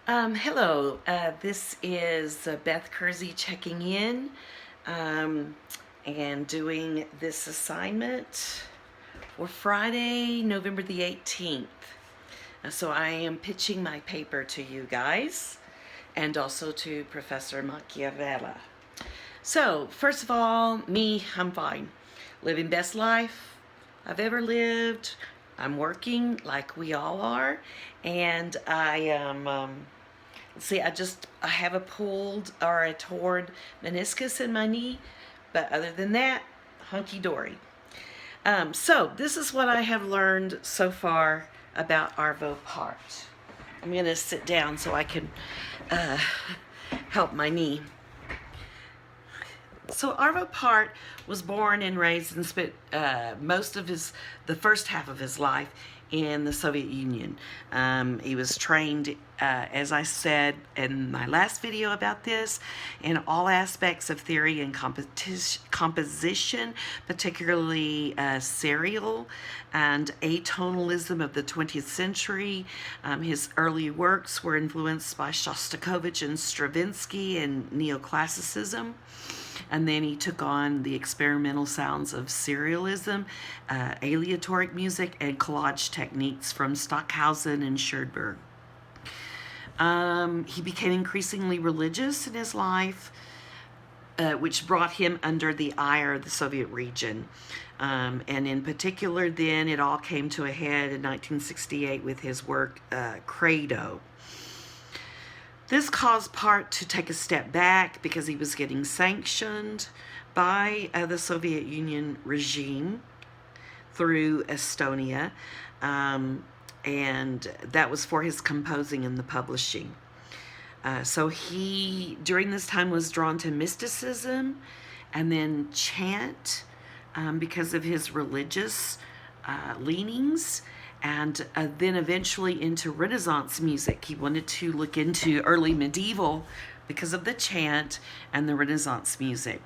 Hello, this is Beth Kersey checking in and doing this assignment for Friday, November the 18th. So I am pitching my paper to you guys and also to Professor Machiavella. So, first of all, I'm fine. Living best life I've ever lived. I'm working like we all are, and I am. I have a pulled or a torn meniscus in my knee, but other than that, hunky dory. So this is what I have learned so far about Arvo Part. I'm going to sit down so I can uh, help my knee. So Arvo Part was born and raised and spent most of the first half of his life in the Soviet Union. He was trained, as I said in my last video about this, in all aspects of theory and composition, particularly serial and atonalism of the 20th century. His early works were influenced by Shostakovich and Stravinsky and neoclassicism. And then he took on the experimental sounds of serialism, aleatoric music, and collage techniques from Stockhausen and Schoenberg. He became increasingly religious in his life, which brought him under the ire of the Soviet region. And in particular, then it all came to a head in 1968 with his work, Credo. This caused Part to take a step back because he was getting sanctioned by the Soviet Union regime through Estonia, and that was for his composing and the publishing. So he, during this time, was drawn to mysticism and then chant because of his religious leanings. And then eventually into Renaissance music. He wanted to look into early medieval because of the chant and the Renaissance music.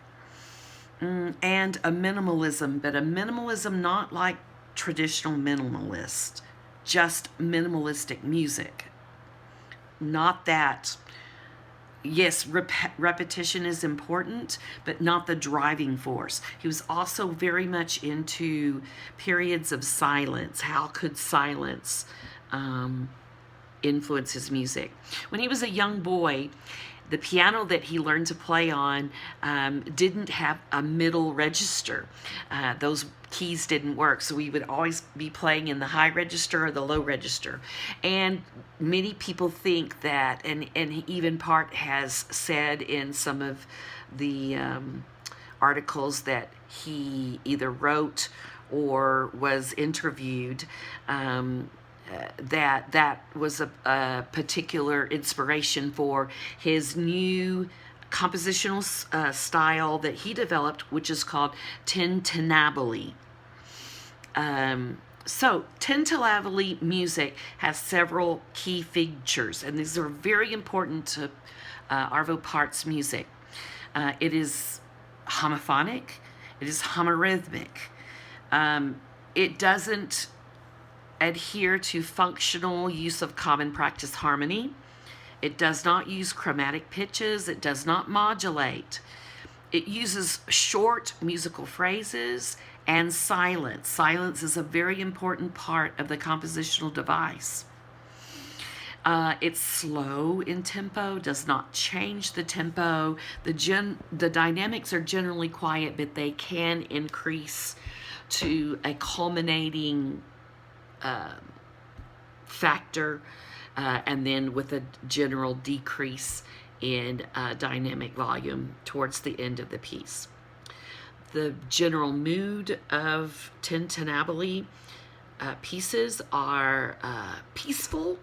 And a minimalism, but a minimalism not like traditional minimalist, just minimalistic music. Not that, yes, repetition is important, but not the driving force. He was also very much into periods of silence. How could silence influence his music? When he was a young boy, the piano that he learned to play on didn't have a middle register. Those keys didn't work, so we would always be playing in the high register or the low register. And many people think that, and even Part has said in some of the articles that he either wrote or was interviewed, that was a particular inspiration for his new compositional style that he developed, which is called tintinnabuli. So tintinnabuli music has several key features, and these are very important to Arvo Part's music. It is homophonic. It is homorhythmic. It doesn't adhere to functional use of common practice harmony. It does not use chromatic pitches. It does not modulate. It uses short musical phrases and silence. Silence is a very important part of the compositional device. It's slow in tempo, does not change the tempo. The dynamics are generally quiet, but they can increase to a culminating factor, and then with a general decrease in dynamic volume towards the end of the piece. The general mood of tintinnabuli pieces are peaceful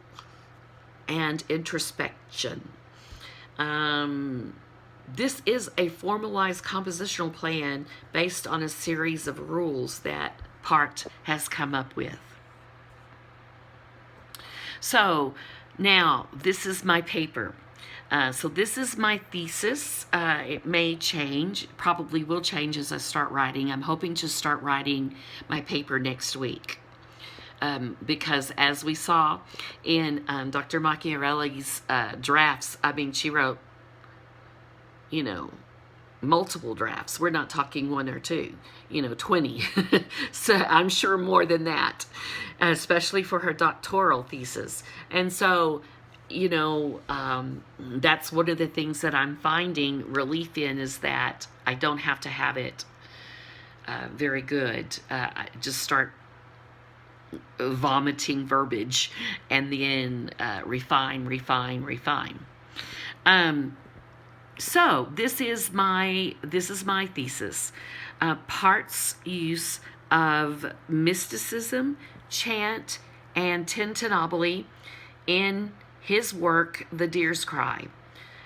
and introspection. This is a formalized compositional plan based on a series of rules that Part has come up with. So now this is my paper. So this is my thesis. It may change, probably will change as I start writing. I'm hoping to start writing my paper next week. because as we saw in Dr. Machiavelli's drafts, I mean, she wrote, you know, multiple drafts. We're not talking one or two, 20. So I'm sure more than that, especially for her doctoral thesis. And so, that's one of the things that I'm finding relief in, is that I don't have to have it very good. I just start vomiting verbiage and then refine. So this is my thesis. Parts' use of mysticism, chant, and tintinnabuli in his work, The Deer's Cry.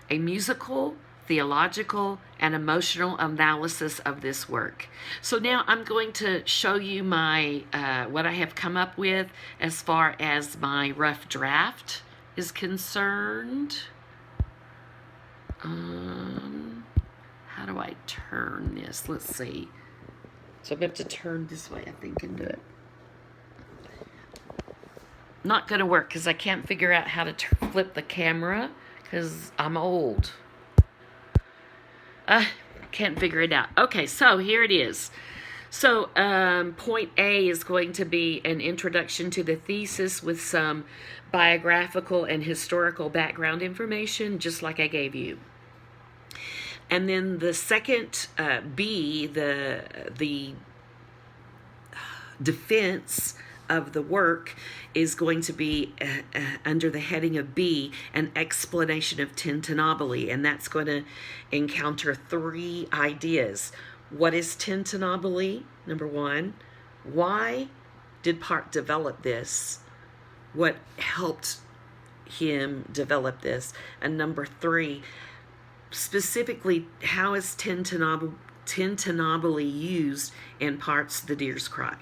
A musical, theological, and emotional analysis of this work. So now I'm going to show you my what I have come up with as far as my rough draft is concerned. How do I turn this? Let's see. So I'm going to have to turn this way, I think, and do it. Not going to work because I can't figure out how to flip the camera because I'm old. Can't figure it out. Okay, so here it is. So point A is going to be an introduction to the thesis with some biographical and historical background information, just like I gave you. And then the second B, the defense of the work, is going to be under the heading of B, an explanation of tintinnabuli, and that's going to encounter 3 ideas. What is tintinnabuli? Number 1. Why did Part develop this? What helped him develop this? And number 3, specifically, how is tintinnabuli used in Part's The Deer's Cry?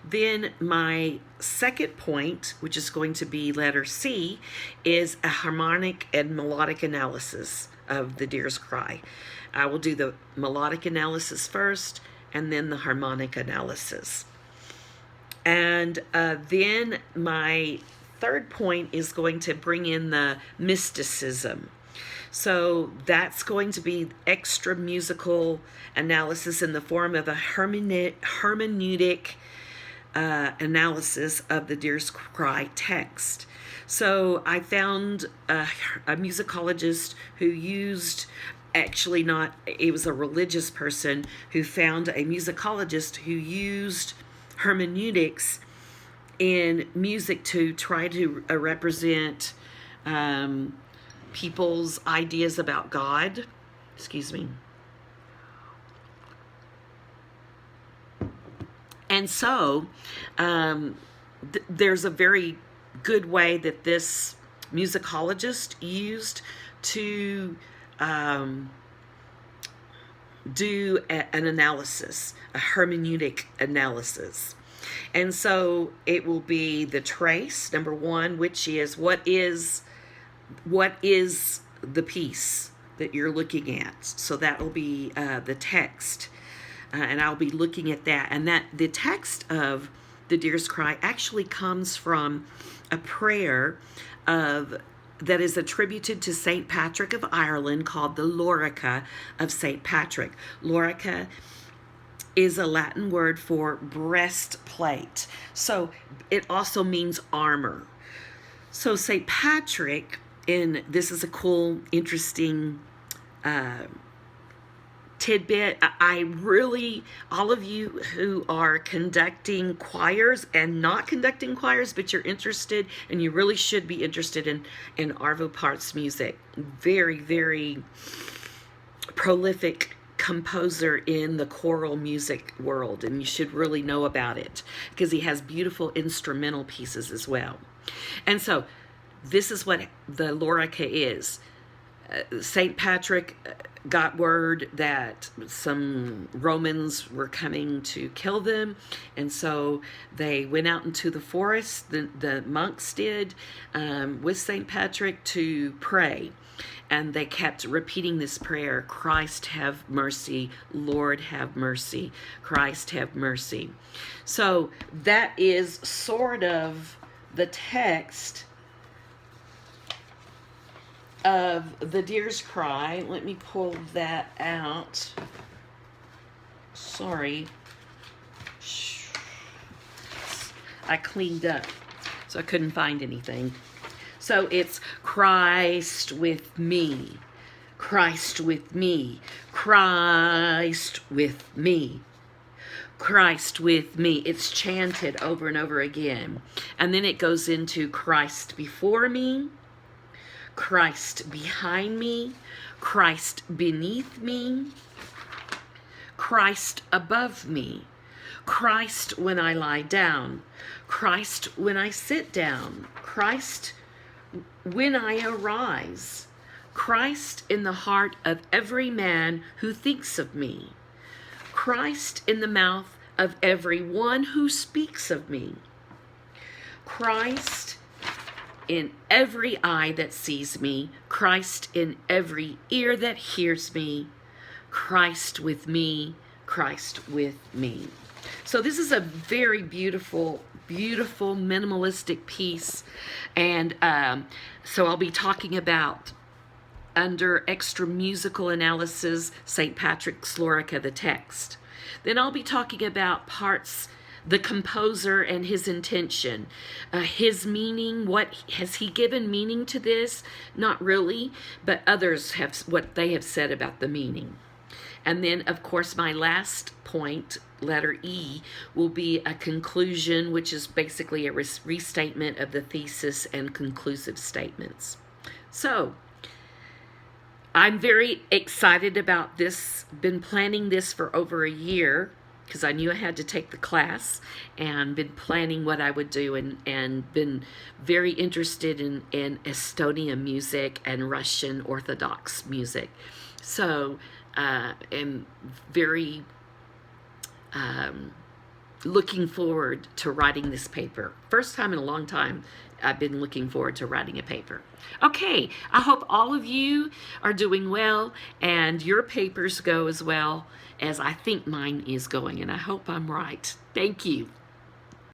Then my second point, which is going to be letter C, is a harmonic and melodic analysis of The Deer's Cry. I will do the melodic analysis first and then the harmonic analysis. And then my third point is going to bring in the mysticism. So that's going to be extra musical analysis in the form of a hermeneutic analysis of the Deer's Cry text. So I found a musicologist who used, actually not, it was a religious person who found a musicologist who used hermeneutics in music to try to represent people's ideas about God. Excuse me. And so there's a very good way that this musicologist used to do an analysis, a hermeneutic analysis. And so it will be the trace, number 1, which is what is the piece that you're looking at. So that will be the text. And I'll be looking at that. And that the text of The Deer's Cry actually comes from a prayer that is attributed to St. Patrick of Ireland, called the Lorica of St. Patrick. Lorica is a Latin word for breastplate. So it also means armor. So St. Patrick, and this is a cool, interesting tidbit. I really, all of you who are conducting choirs and not conducting choirs, but you're interested, and you really should be interested in Arvo Part's music. Very, very prolific composer in the choral music world, and you should really know about it because he has beautiful instrumental pieces as well. And so this is what the Lorica is. St. Patrick got word that some Romans were coming to kill them, and so they went out into the forest, the monks did, with St. Patrick to pray. And they kept repeating this prayer, Christ have mercy, Lord have mercy, Christ have mercy. So that is sort of the text of the Deer's Cry. Let me pull that out. Sorry. I cleaned up, so I couldn't find anything. So it's Christ with me, Christ with me, Christ with me, Christ with me. It's chanted over and over again. And then it goes into Christ before me, Christ behind me, Christ beneath me, Christ above me, Christ when I lie down, Christ when I sit down, Christ when I arise, Christ in the heart of every man who thinks of me, Christ in the mouth of every one who speaks of me, Christ in every eye that sees me, Christ in every ear that hears me, Christ with me, Christ with me. So this is a very beautiful, beautiful minimalistic piece, and so I'll be talking about, under extra musical analysis, St. Patrick's Lorica, the text. Then I'll be talking about parts, the composer and his intention, his meaning. What has he given meaning to this? Not really, but others have what they have said about the meaning. And then, of course, my last point, letter E, will be a conclusion, which is basically a restatement of the thesis and conclusive statements. So, I'm very excited about this. Been planning this for over a year because I knew I had to take the class, and been planning what I would do, and been very interested in Estonian music and Russian Orthodox music. So, am very looking forward to writing this paper. First time in a long time I've been looking forward to writing a paper. Okay, I hope all of you are doing well and your papers go as well as I think mine is going, and I hope I'm right. Thank you.